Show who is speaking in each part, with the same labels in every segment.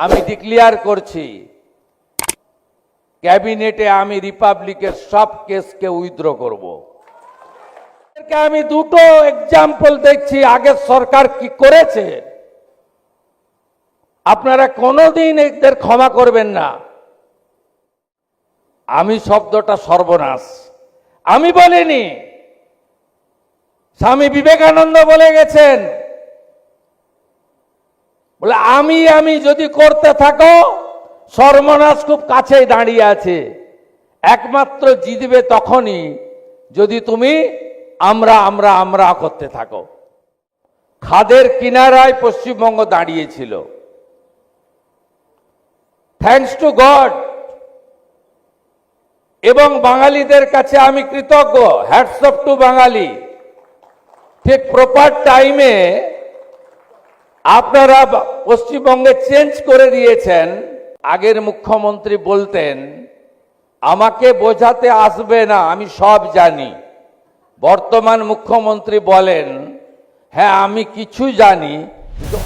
Speaker 1: আমি ডিক্লেয়ার করছি ক্যাবিনেটে আমি রিপাবলিকের সব কেসকে উইথড্র করব। আমি দুটো এক্সাম্পল দেখছি আগের সরকার কি করেছে। আপনারা কোনোদিন এদের ক্ষমা করবেন না। আমি শব্দটা সর্বনাশ আমি বলিনি, স্বামী বিবেকানন্দ বলে গেছেন, বলে আমি যদি করতে থাকো সর্বনাশ খুব কাছেই দাঁড়িয়ে আছে, একমাত্র জিতবে তখনই যদি তুমি আমরা করতে থাকো। খাদের কিনারায় পশ্চিমবঙ্গ দাঁড়িয়েছিল। থ্যাঙ্কস টু গড এবং বাঙালিদের কাছে আমি কৃতজ্ঞ, হ্যাটস অফ টু বাঙালি। ঠিক প্রপার টাইমে আপনারা পশ্চিমবঙ্গে চেঞ্জ করে দিয়েছেন। আগের মুখ্যমন্ত্রী বলতেন আমাকে বোঝাতে আসবে না, আমি সব জানি। বর্তমান মুখ্যমন্ত্রী বলেন হ্যাঁ আমি কিছু জানি, কিন্তু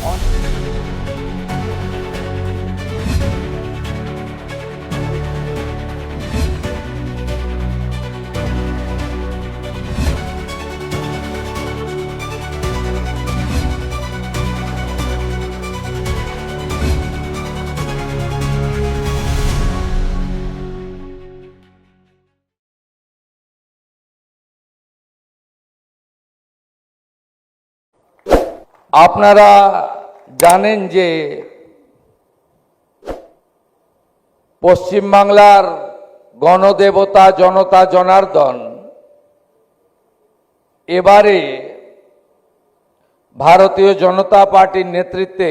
Speaker 1: আপনারা জানেন যে পশ্চিমবাংলার গণদেবতা জনতা জনার্দন এবারে ভারতীয় জনতা পার্টির নেতৃত্বে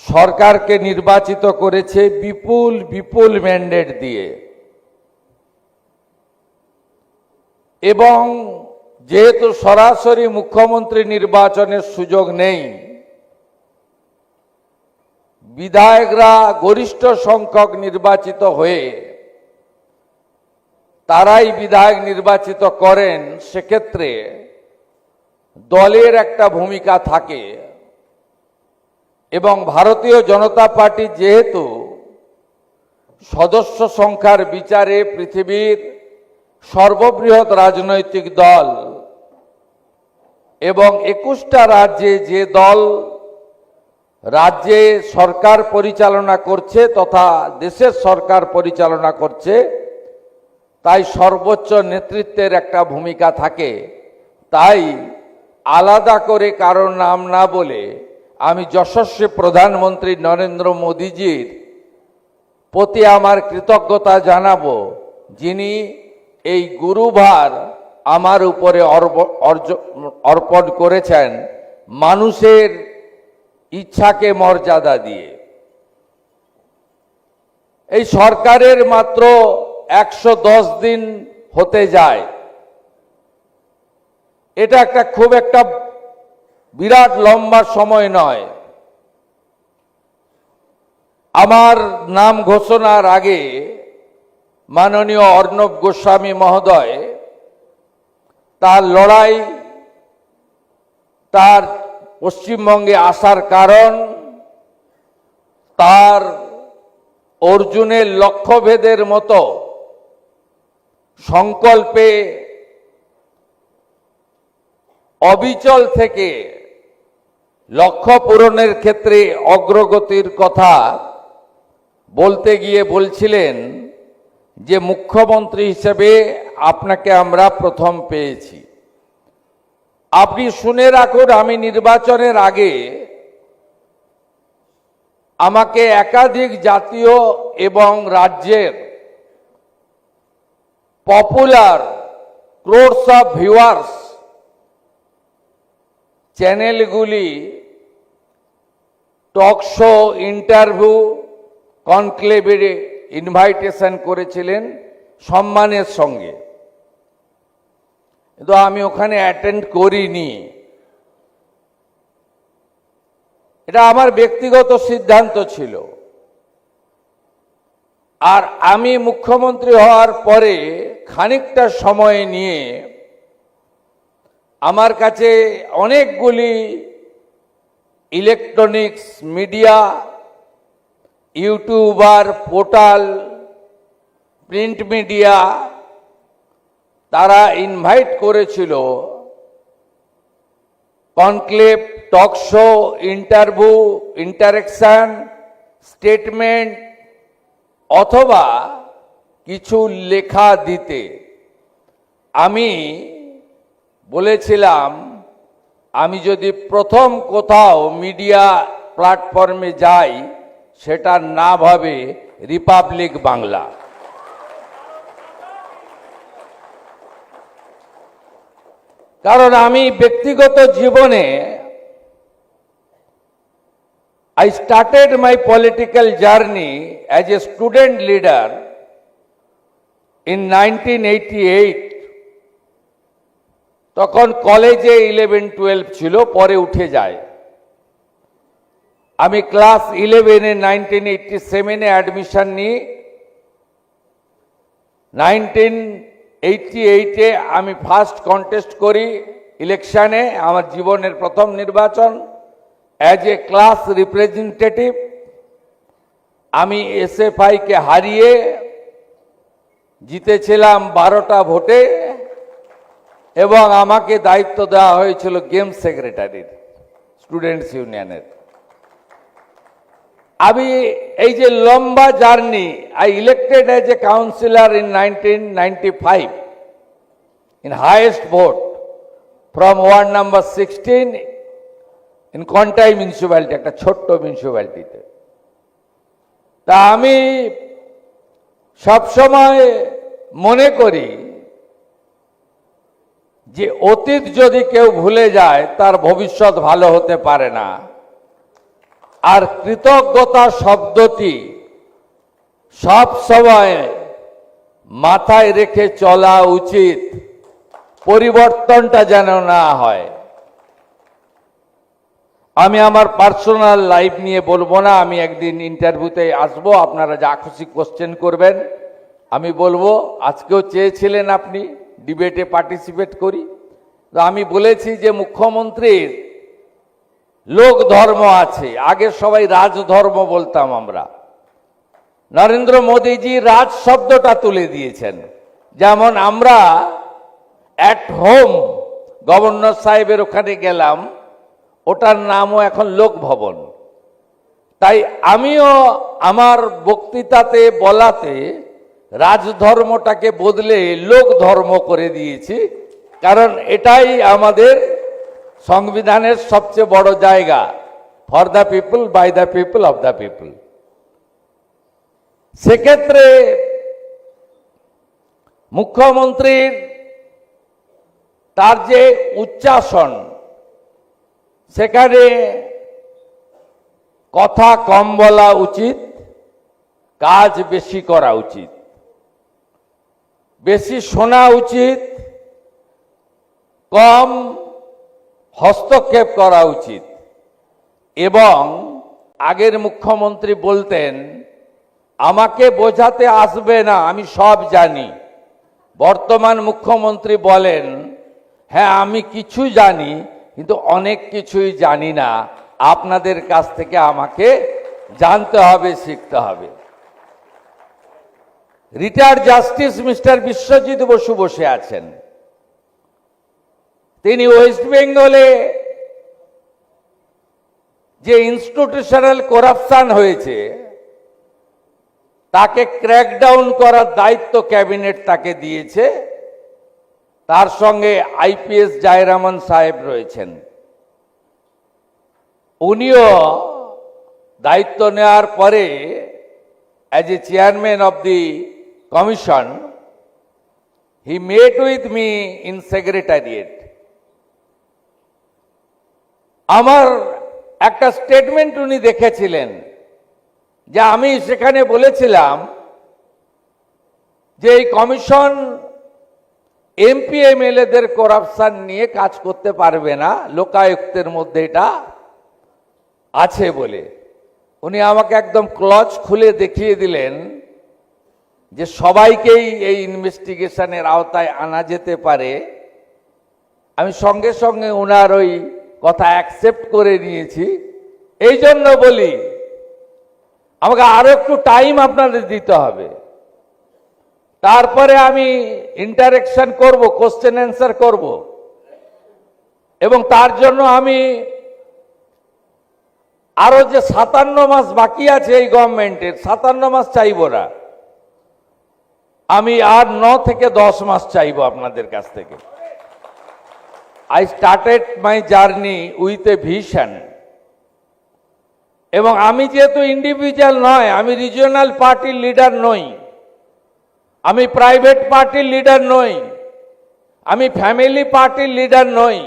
Speaker 1: সরকারকে নির্বাচিত করেছে বিপুল বিপুল ম্যান্ডেট দিয়ে। এবং যেহেতু সরাসরি মুখ্যমন্ত্রী নির্বাচনের সুযোগ নেই, বিধায়করা গরিষ্ঠ সংখ্যক নির্বাচিত হয়ে তারাই বিধায়ক নির্বাচিত করেন, সেক্ষেত্রে দলের একটা ভূমিকা থাকে। এবং ভারতীয় জনতা পার্টি যেহেতু সদস্য সংখ্যার বিচারে পৃথিবীর সর্ববৃহৎ রাজনৈতিক দল এবং 21টা রাজ্যে যে দল রাজ্যে সরকার পরিচালনা করছে তথা দেশের সরকার পরিচালনা করছে, তাই সর্বোচ্চ নেতৃত্বের একটা ভূমিকা থাকে। তাই আলাদা করে কারোর নাম না বলে আমি যশস্বী প্রধানমন্ত্রী নরেন্দ্র মোদীজির প্রতি আমার কৃতজ্ঞতা জানাবো, যিনি এই গুরুভার আমার উপরে অর্পণ করেছেন মানুষের ইচ্ছাকে মর্যাদা দিয়ে। এই সরকারের মাত্র 110 দিন হতে যায়, এটা খুব একটা বিরাট লম্বা সময় নয়। আমার নাম ঘোষণার আগে মাননীয় অর্ণব গোস্বামী মহোদয় তার লড়াই, তার পশ্চিমবঙ্গে আসার কারণ, তার অর্জুনের লক্ষ্যভেদের মতো সংকল্পে অবিচল থেকে লক্ষ্য পূরণের ক্ষেত্রে অগ্রগতির কথা বলতে গিয়ে বলছিলেন যে মুখ্যমন্ত্রী হিসেবে আপনাকে আমরা প্রথম পেয়েছি। আপনি শুনে রাখুন, আমি নির্বাচনের আগে আমাকে একাধিক জাতীয় এবং রাজ্যের পপুলার ক্রোডস অফ ভিউয়ার্স চ্যানেলগুলি টক শো, ইন্টারভিউ, কনক্লেভে ইনভাইটেশন করেছিলেন সম্মানের সঙ্গে, কিন্তু আমি ওখানে অ্যাটেন্ড করিনি। এটা আমার ব্যক্তিগত সিদ্ধান্ত ছিল। আর আমি মুখ্যমন্ত্রী হওয়ার পরে খানিকটা সময় নিয়ে আমার কাছে অনেকগুলি electronics media, YouTuber, portal, print media তারা ইনভাইট করেছিল conclave, talk show, interview, interaction, statement অথবা কিছু লেখা দিতে। আমি বলেছিলাম আমি যদি প্রথম কোথাও মিডিয়া প্ল্যাটফর্মে যাই সেটা না ভাবে রিপাবলিক বাংলা। কারণ আমি ব্যক্তিগত জীবনে I started my political journey as a student leader in 1988. তখন কলেজে 11-12 ছিল, পরে উঠে যায়। আমি ক্লাস 11-এ 1987-এ অ্যাডমিশন নিই। 1988-এ আমি ফার্স্ট কন্টেস্ট করি ইলেকশনে, আমার জীবনের প্রথম নির্বাচন অ্যাজ এ ক্লাস রিপ্রেজেন্টেটিভ। আমি এসএফআইকে হারিয়ে জিতেছিলাম 12টা ভোটে এবং আমাকে দায়িত্ব দেওয়া হয়েছিল গেম সেক্রেটারির, স্টুডেন্টস ইউনিয়নের। আমি এই যে লম্বা journey, I elected as a councillor in 1995 in highest vote from ward number 16 in Contai municipality, একটা ছোট্ট মিউনিসিপ্যালিটিতে। তা আমি সবসময় মনে করি যে অতীত যদি কেউ ভুলে যায় তার ভবিষ্যৎ ভালো হতে পারে না। আর কৃতজ্ঞতা শব্দটি সব সময় মাথায় রেখে চলা উচিত, পরিবর্তনটা যেন না হয়। আমি আমার পার্সোনাল লাইফ নিয়ে বলবো না, আমি একদিন ইন্টারভিউতে আসবো, আপনারা যা খুশি কোশ্চেন করবেন আমি বলবো। আজকেও চেয়েছিলেন আপনি ডিবেটে পার্টিসিপেট করি, তো আমি বলেছি যে মুখ্যমন্ত্রীর লোক ধর্ম আছে, আগে সবাই রাজধর্ম বলতাম আমরা। নরেন্দ্র মোদীজি রাজ শব্দটা তুলে দিয়েছেন। যেমন আমরা অ্যাট হোম গভর্নর সাহেবের ওখানে গেলাম, ওটার নামও এখন লোক ভবন। তাই আমিও আমার বক্তৃতাতে বলাতে রাজধর্মটাকে বদলে লোক ধর্ম করে দিয়েছি, কারণ এটাই আমাদের সংবিধানের সবচেয়ে বড় জায়গা, for the people, by the people, of the people. সেক্ষেত্রে মুখ্যমন্ত্রীর তার যে উচ্চাসন, সেখানে কথা কম বলা উচিত, কাজ বেশি করা উচিত, বেশি শোনা উচিত, কম হস্তক্ষেপ করা উচিত। এবং আগের মুখ্যমন্ত্রী বলতেন আমাকে বোঝাতে আসবে না, আমি সব জানি। বর্তমান মুখ্যমন্ত্রী বলেন হ্যাঁ আমি কিছু জানি, কিন্তু অনেক কিছুই জানি না, আপনাদের কাছ থেকে আমাকে জানতে হবে, শিখতে হবে। Retired justice mister Biswajit Basu বসে আছেন। তিনি ওয়েস্ট বেঙ্গলে যে ইনস্টিটিউশনাল করাপশন হয়েছে তাকে ক্র্যাকডাউন করার দায়িত্ব ক্যাবিনেট তাকে দিয়েছে। তার সঙ্গে আইপিএস জায়রামান সাহেব রয়েছেন। উনিও দায়িত্ব নেওয়ার পরে as a chairman of the commission he mate with me in secretariat. আমার একটা স্টেটমেন্ট উনি দেখেছিলেন, যে আমি সেখানে বলেছিলাম যে এই কমিশন এমপি এমএলএদের করাপশন নিয়ে কাজ করতে পারবে না, লোকায়ুক্তের মধ্যে এটা আছে বলে। উনি আমাকে একদম ক্লজ খুলে দেখিয়ে দিলেন যে সবাইকেই এই ইনভেস্টিগেশনের আওতায় আনা যেতে পারে। আমি সঙ্গে সঙ্গে ওনার ওই কথা অ্যাকসেপ্ট করে নিয়েছি এই জন্য বলি আমাকে আরো একটু টাইম আপনাদের দিতে হবে, তারপরে আমি ইন্টারেকশন করব, কোশ্চেন অ্যান্সার করব, এবং তার জন্য আমি আরো যে 57 মাস বাকি আছে এই গভর্নমেন্টের, 57 মাস চাইবো না, আমি আর 9 থেকে 10 মাস চাইবো আপনাদের কাছ থেকে। I started my journey with a vision, এবং আমি যেহেতু ইন্ডিভিজুয়াল নয়, আমি রিজিওনাল পার্টির লিডার নই, আমি প্রাইভেট পার্টির লিডার নই, আমি ফ্যামিলি পার্টির লিডার নই,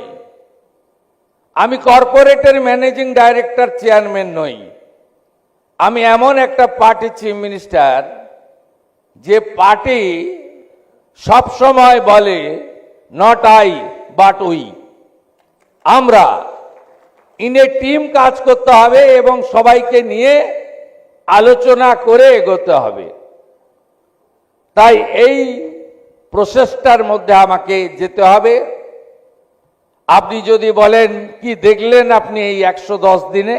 Speaker 1: আমি কর্পোরেটের ম্যানেজিং ডাইরেক্টর চেয়ারম্যান নই, আমি এমন একটা পার্টি চিফ মিনিস্টার যে পার্টি সব সময় বলে নট আই বাট উই, আমরা ইন এ টিম কাজ করতে হবে এবং সবাইকে নিয়ে আলোচনা করে এগোতে হবে। তাই এই প্রসেসটার মধ্যে আমাকে যেতে হবে। আপনি যদি বলেন কি দেখলেন আপনি এই 110 দিনে,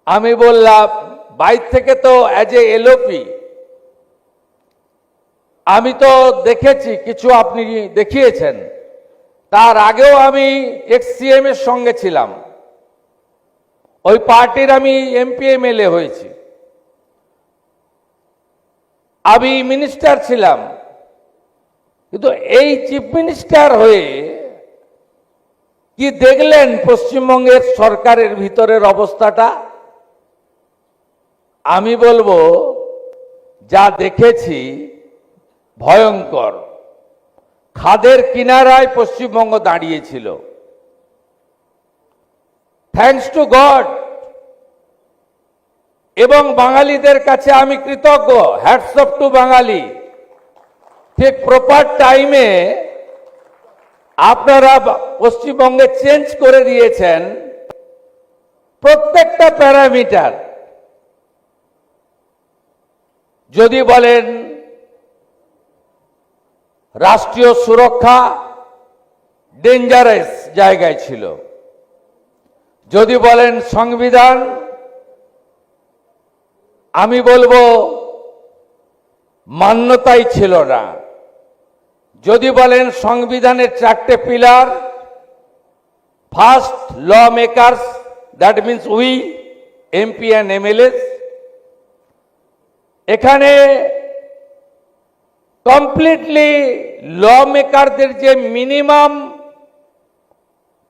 Speaker 1: আমি বললাম বাইরে থেকে তো অ্যাজ এ এলওপি আমি তো দেখেছি কিছু, আপনি দেখিয়েছেন, তার আগেও আমি এক্সসিএম এর সঙ্গে ছিলাম, ওই পার্টির আমি এমপি এমএলএ হয়েছি, আমি মিনিস্টার ছিলাম, কিন্তু এই চিফ মিনিস্টার হয়ে কি দেখলেন পশ্চিমবঙ্গের সরকারের ভিতরের অবস্থাটা? আমি বলবো যা দেখেছি ভয়ঙ্কর। খাদের কিনারায় পশ্চিমবঙ্গ দাঁড়িয়েছিল। থ্যাঙ্কস টু গড, এবং বাঙালিদের কাছে আমি কৃতজ্ঞ, হ্যাটস অফ টু বাঙালি। ঠিক প্রপার টাইমে আপনারা পশ্চিমবঙ্গে চেঞ্জ করে দিয়েছেন প্রত্যেকটা প্যারামিটার। যদি বলেন রাষ্ট্রীয় সুরক্ষা ডেঞ্জারাস জায়গায় ছিল, যদি বলেন সংবিধান, আমি বলবো মান্যতাই ছিল না, যদি বলেন সংবিধানের 4টে pillar, first law makers, that means we MP and MLAs, এখানে কমপ্লিটলি ল মেকারদের যে মিনিমাম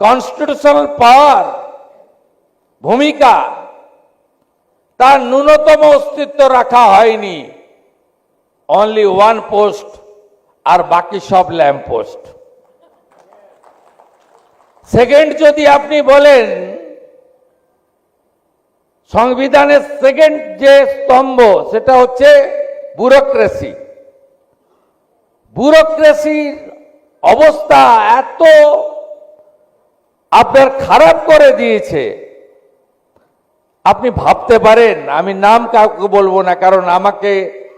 Speaker 1: কনস্টিটিউশনাল পাওয়ার ভূমিকা, তার ন্যূনতম অস্তিত্ব রাখা হয়নি। অনলি ওয়ান পোস্ট, আর বাকি সব ল্যাম্প পোস্ট। সেকেন্ড, যদি আপনি বলেন সংবিধানের সেকেন্ড যে স্তম্ভ, সেটা হচ্ছে ব্যুরোক্রেসি। ব্যুরোক্রেসির অবস্থা এত আপনার খারাপ করে দিয়েছে, আপনি ভাবতে পারেন, আমি নাম কাউকে বলবো না, কারণ আমাকে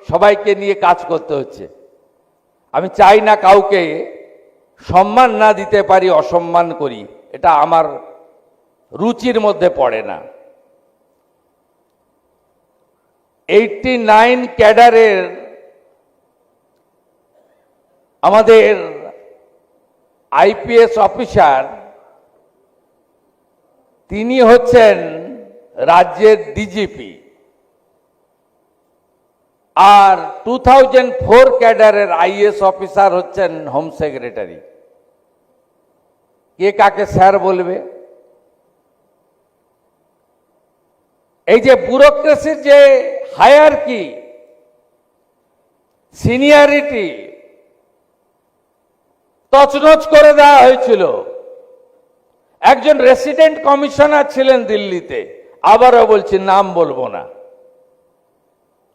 Speaker 1: সবাইকে নিয়ে কাজ করতে হচ্ছে। আমি চাই না কাউকে সম্মান না দিতে পারি, অসম্মান করি, এটা আমার রুচির মধ্যে পড়ে না। 89 ক্যাডারের আমাদের আইপিএস অফিসার, তিনি হচ্ছেন রাজ্যের ডিজিপি, আর 2004 ক্যাডারের আইএস অফিসার হচ্ছেন হোম সেক্রেটারি। কে কাকে স্যার বলবে? এই যে ব্যুরোক্রেসির যে হায়ারার্কি, সিনিয়রিটি তছনছ করে দেওয়া হয়েছিল। একজন রেসিডেন্ট কমিশনার ছিলেন দিল্লিতে, আবারও বলছি নাম বলবো না,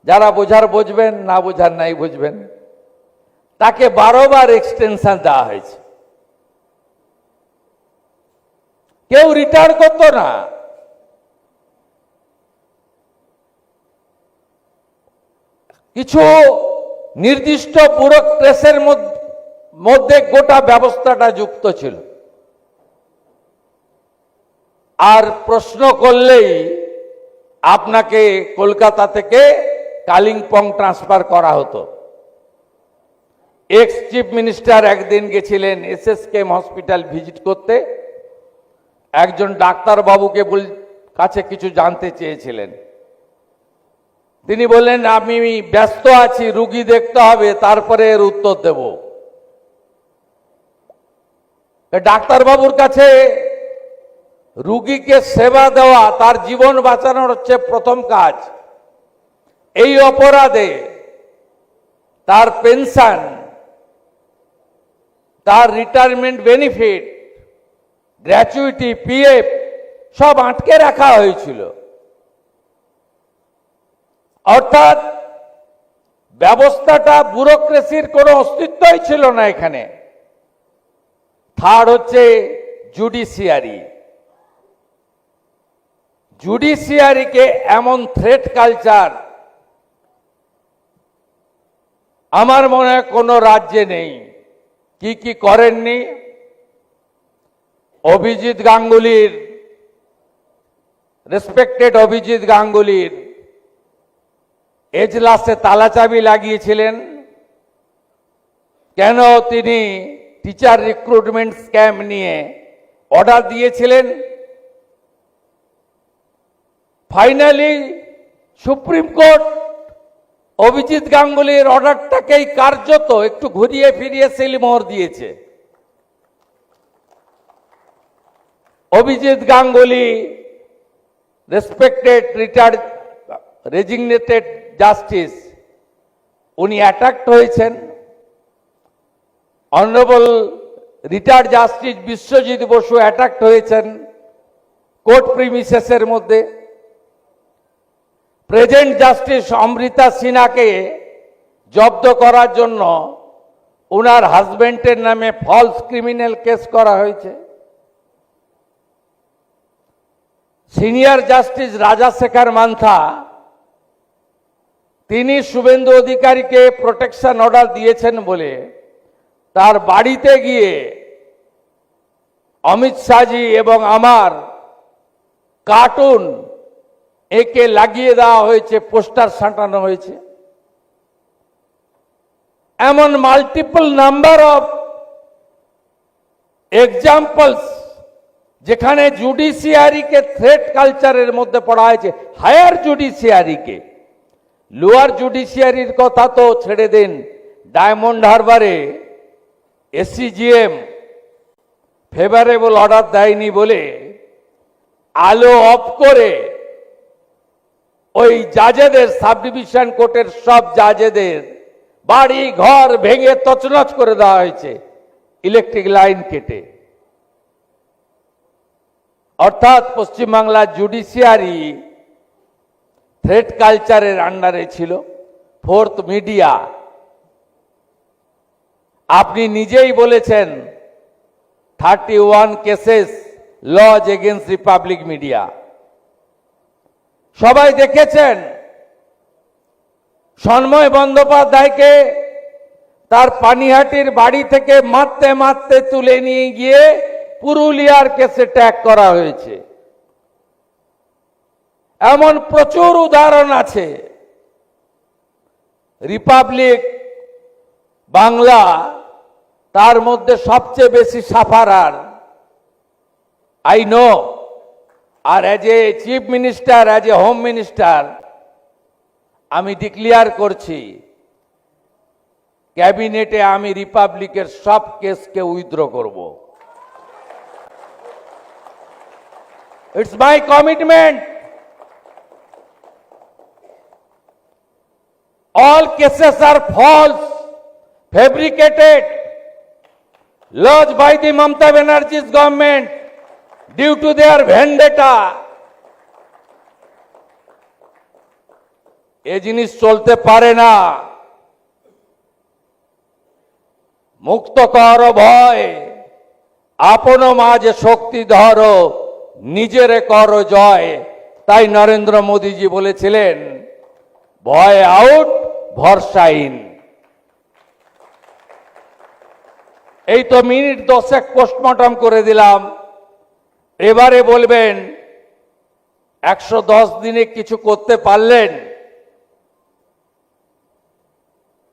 Speaker 1: যারা বোঝার বুঝবেন, না বোঝার নাই বুঝবেন। তাকে 12 বার এক্সটেনশন দেওয়া হয়েছে, কেউ রিটায়ার করতো না। কিছু নির্দিষ্ট ব্যুরোক্রেসির মধ্যে গোটা ব্যবস্থাটা যুক্ত ছিল। আর প্রশ্ন করলেই আপনাকে কলকাতা থেকে কালিম্পং ট্রান্সফার করা হতো। এক্স চিফ মিনিস্টার একদিন গেছিলেন এসএসকেএম হসপিটাল ভিজিট করতে, একজন ডাক্তার বাবুকে কাছে কিছু জানতে চেয়েছিলেন। তিনি বললেন, আমি ব্যস্ত আছি, রুগী দেখতে হবে, তারপরে এর উত্তর দেব। ডাক্তারবাবুর কাছে রুগীকে সেবা দেওয়া, তার জীবন বাঁচানোর হচ্ছে প্রথম কাজ। এই অপরাধে তার পেনশন, তার রিটায়ারমেন্ট বেনিফিট, গ্র্যাচুইটি, পিএফ সব আটকে রাখা হয়েছিল। অর্থাৎ ব্যবস্থাটা, ব্যুরোক্রেসির কোনো অস্তিত্বই ছিল না এখানে। থার্ড হচ্ছে জুডিশিয়ারি। জুডিশিয়ারিকে এমন থ্রেট কালচার আমার মনে হয় কোনো রাজ্যে নেই। কি কি করেননি? অভিজিৎ গাঙ্গুলির, রেসপেক্টেড অভিজিৎ গাঙ্গুলির এজলাসে তালাচাবি লাগিয়েছিলেন। কেন? তিনি টিচার রিক্রুটমেন্ট স্ক্যাম নিয়ে অর্ডার দিয়েছিলেন। ফাইনালি সুপ্রিম কোর্ট অভিজিৎ গাঙ্গুলির অর্ডারটাকেই কার্যত একটু ঘুরিয়ে ফিরিয়ে সিলমোহর দিয়েছে। Abhijit Ganguly, respected retired resignated justice, উনি অ্যাটাকড হয়েছেন। Honourable retired justice Biswajit Basu attacked হয়েছেন কোর্ট প্রিমিসেসের মধ্যে। প্রেজেন্ট জাস্টিস অমৃতা সিনহাকে জব্দ করার জন্য ওনার হাজবেন্ডের নামে ফলস ক্রিমিনাল কেস করা হয়েছে। সিনিয়র জাস্টিস রাজাশেখর মান্থা, তিনি শুভেন্দু অধিকারীকে প্রোটেকশন অর্ডার দিয়েছেন বলে তার বাড়িতে গিয়ে অমিত শাহজি এবং আমার কার্টুন একে লাগিয়ে দেওয়া হয়েছে, পোস্টার সাঁটানো হয়েছে। এমন মাল্টিপল নাম্বার অফ এক্সাম্পলস যেখানে জুডিশিয়ারিকে থ্রেট কালচারের মধ্যে পড়া হয়েছে। হায়ার জুডিশিয়ারিকে, লোয়ার জুডিশিয়ারির কথা তো ছেড়ে দিন। ডায়মন্ড হারবারে এসিজিএম ফেভারেবল অর্ডার দেয়নি বলে আলো অফ করে ওই জাজেদের, সাব ডিভিশন কোর্টের সব জাজেদের বাড়ি ঘর ভেঙে তছনছ করে দেওয়া হয়েছে, ইলেকট্রিক লাইন কেটে। অর্থাৎ পশ্চিমবাংলার জুডিশিয়ারি থ্রেট কালচারের আন্ডারে ছিল। Fourth, media. আপনি নিজেই বলেছেন 31 cases lodged against Republic media. সবাই দেখেছেন সন্ময় বন্দ্যোপাধ্যায়কে তার পানিহাটির বাড়ি থেকে মারতে মারতে তুলে নিয়ে গিয়ে পুরুলিয়ার কেসে ট্যাগ করা হয়েছে। এমন প্রচুর উদাহরণ আছে। রিপাবলিক বাংলা তার মধ্যে সবচেয়ে বেশি সাফারার, আই নো। আর as a chief minister, as a home minister, আমি ডিক্লেয়ার করছি ক্যাবিনেটে আমি রিপাবলিকের সব কেসকে উইথড্র করব। It's my commitment. All cases are false, fabricated, lodged by the Mamata Banerjee's government due to their vendetta. এই জিনিস চলতে পারে না। মুক্ত কর ভয়, আপন মাঝে শক্তি ধর, নিজেরে কর জয়। তাই নরেন্দ্র মোদীজি বলেছিলেন, ভয় আউট, ভরসা ইন। এই তো মিনিট 10 পোস্টমর্টম করে দিলাম। এবারে বলবেন 110 দিনে কিছু করতে পারলেন,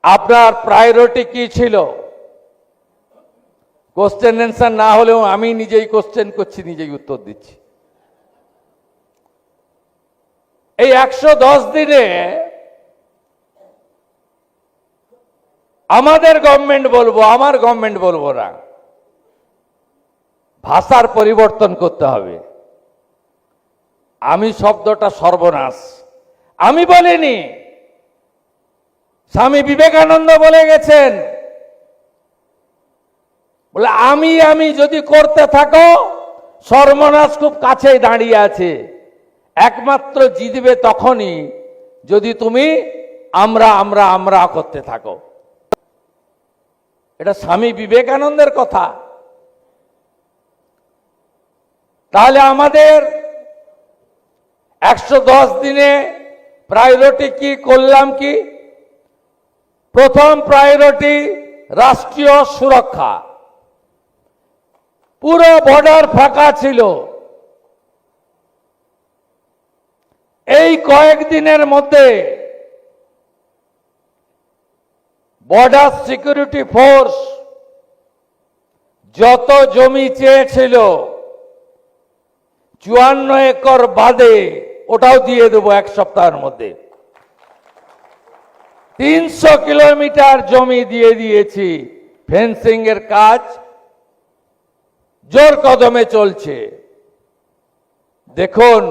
Speaker 1: আপনার প্রায়োরিটি কি ছিল? কোশ্চেন অ্যান্সার না হলেও আমি নিজেই কোশ্চেন করছি, নিজেই উত্তর দিচ্ছি। এই 110 দিনে আমাদের গভর্নমেন্ট বলবো, আমার গভর্নমেন্ট বলবো না, ভাষার পরিবর্তন করতে হবে। আমি শব্দটা সর্বনাশ আমি বলিনি, স্বামী বিবেকানন্দ বলে গেছেন, বলে আমি যদি করতে থাকো সর্বনাশ খুব কাছেই দাঁড়িয়ে আছে, একমাত্র জিতবে তখনই যদি তুমি আমরা করতে থাকো। এটা স্বামী বিবেকানন্দের কথা। তাহলে আমাদের 110 দিনে প্রায়োরিটি কি করলাম? কি প্রথম প্রায়োরিটি রাষ্ট্রীয় সুরক্ষা। পুরো বর্ডার ফাঁকা ছিল। এই কয়েকদিনের মধ্যে বর্ডার সিকিউরিটি ফোর্স যত জমি চেয়েছিল 54 একর বাদে ওটাও দিয়ে দেবো এক সপ্তাহের মধ্যে। 300 কিলোমিটার জমি দিয়ে দিয়েছি। ফেন্সিং এর কাজ জোর কদমে চলছে। দেখুন,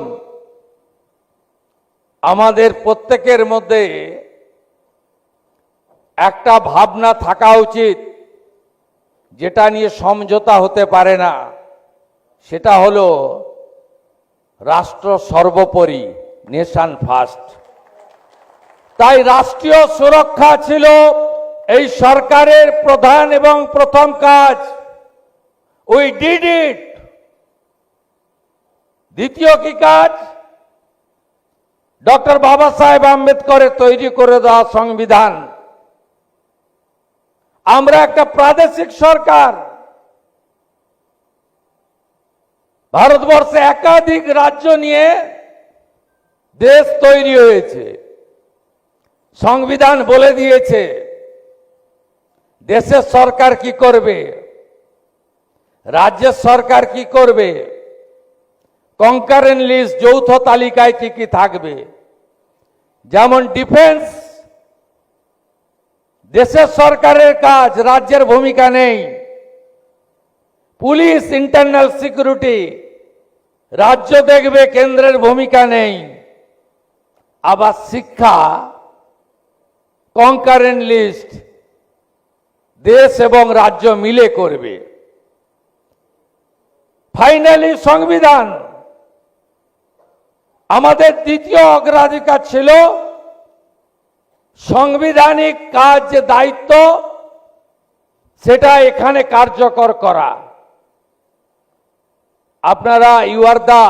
Speaker 1: আমাদের প্রত্যেকের মধ্যে একটা ভাবনা থাকা উচিত, যেটা নিয়ে সমঝোতা হতে পারে না, সেটা হলো রাষ্ট্র সর্বোপরি, নেশন ফার্স্ট। তাই রাষ্ট্রীয় সুরক্ষা ছিল এই সরকারের প্রধান এবং প্রথম কাজ। We did it. দ্বিতীয় কি কাজ? ডক্টর বাবা সাহেব আম্বেদকরের তৈরি করে দেওয়া সংবিধান। আমরা একটা প্রাদেশিক সরকার, ভারতবর্ষে একাধিক রাজ্য নিয়ে দেশ তৈরি হয়েছে। সংবিধান বলে দিয়েছে দেশের সরকার কি করবে, রাজ্যের সরকার কি করবে, কনকারেন্ট লিস্ট, যৌথ তালিকায় কি কি থাকবে। যেমন ডিফেন্স দেশের সরকারের কাজ, রাজ্যের ভূমিকা নেই। পুলিশ, ইন্টারনাল সিকিউরিটি রাজ্য দেখবে, কেন্দ্রের ভূমিকা নেই। আবার শিক্ষা কনকারেন্ট লিস্ট দেশ এবং রাজ্য মিলে করবে। ফাইনালি সংবিধান। আমাদের দ্বিতীয় অগ্রাধিকার ছিল সাংবিধানিক কাজ, যে দায়িত্ব সেটা এখানে কার্যকর করা। আপনারা, you are the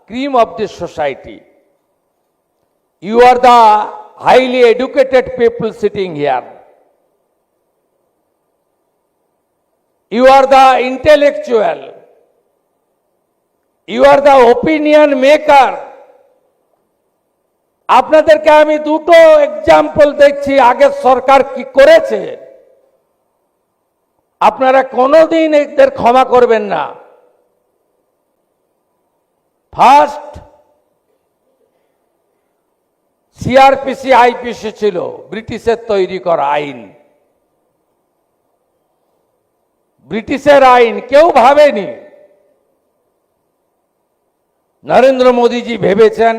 Speaker 1: cream of this society, you are the highly educated people sitting here. You are the intellectual. You are the opinion maker. আপনাদেরকে আমি দুটো এক্সাম্পল দেখছি আগের সরকার কি করেছে। আপনারা কোনোদিন এদের ক্ষমা করবেন না। ফার্স্ট, সিআরপিসি আইপিসি ছিল ব্রিটিশের তৈরি করা আইন। ব্রিটিশের আইন কেউ ভাবেনি। নরেন্দ্র মোদীজি ভেবেছেন,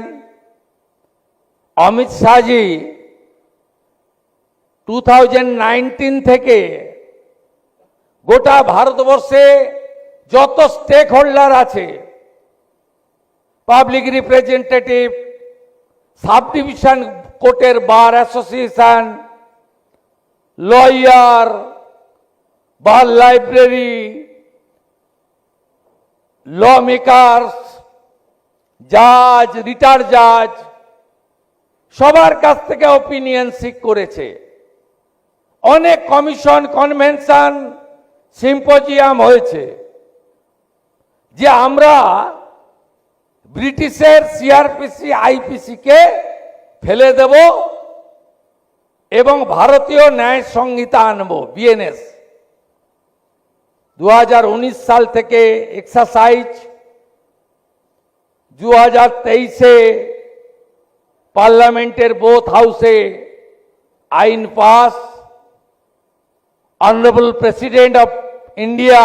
Speaker 1: অমিত শাহজি 2019 থেকে গোটা ভারতবর্ষে যত স্টেক হোল্ডার আছে, পাবলিক রিপ্রেজেন্টেটিভ, সাব ডিভিশন কোর্টের বার অ্যাসোসিয়েশন, লয়ার, বার লাইব্রেরি, ল মেকার্স, জাজ, রিটায়ার্ড জাজ, সবার কাছ থেকে ওপিনিয়ন সিক করেছে। অনেক কমিশন, কনভেনশন, সিম্পোজিয়াম হয়েছে। যে আমরা ব্রিটিশের সিআরপিসি আইপিসি কে ফেলে দেব এবং ভারতীয় ন্যায় সংহিতা আনব বিএনএস। 2019 সাল থেকে এক্সারসাইজ, 2023-এ পার্লামেন্টের বোথ হাউসে আইন pass, honourable president of India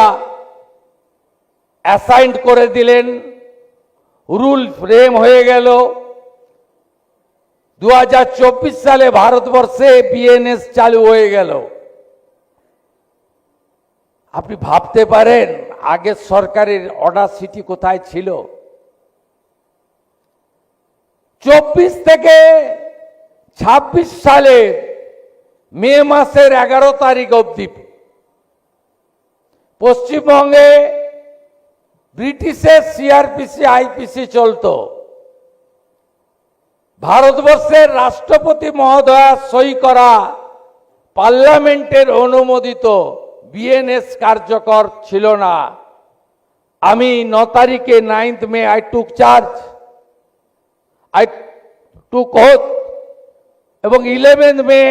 Speaker 1: assigned করে দিলেন, রুল ফ্রেম হয়ে গেল। 2024 সালে ভারতবর্ষে বিএনএস চালু হয়ে গেল। আপনি ভাবতে পারেন আগের সরকারের অডাসিটি কোথায় ছিল? 24 থেকে 26 সালের মে মাসের 11 তারিখ অবধি পশ্চিমবঙ্গে ব্রিটিশের সিআরপিসি আইপিসি চলতো। ভারতবর্ষের রাষ্ট্রপতি মহোদয়া সই করা পার্লামেন্টের অনুমোদিত বিএনএস কার্যকর ছিল না। আমি 9 তারিখে 9th May I took charge, I took oath, এবং 11th May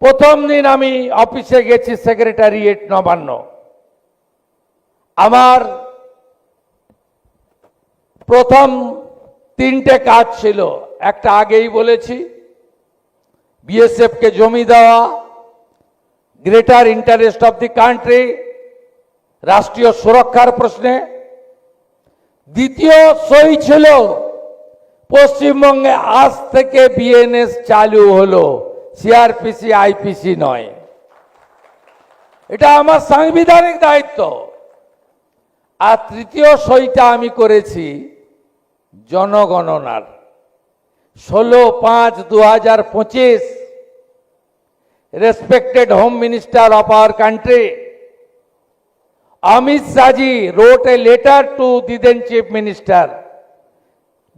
Speaker 1: প্রথম দিন আমি অফিসে গেছি, সেক্রেটারিয়েট নবান্ন। আমার প্রথম 3টে কাজ ছিল। একটা আগেই বলেছি, বিএসএফ কে জমি দেওয়া, greater interest of the country, রাষ্ট্রীয় সুরক্ষার প্রশ্নে। দ্বিতীয় সই ছিল পশ্চিমবঙ্গে আজ থেকে বিএনএস চালু হলো, সিআরপিসি আইপিসি নয়। এটা আমার সাংবিধানিক দায়িত্ব। আর তৃতীয় সইটা আমি করেছি জনগণনার। 16/5/2025 respected Home Minister of our country Amit Shahji wrote a letter to the then Chief Minister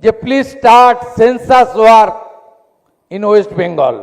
Speaker 1: যে please start census work in West Bengal.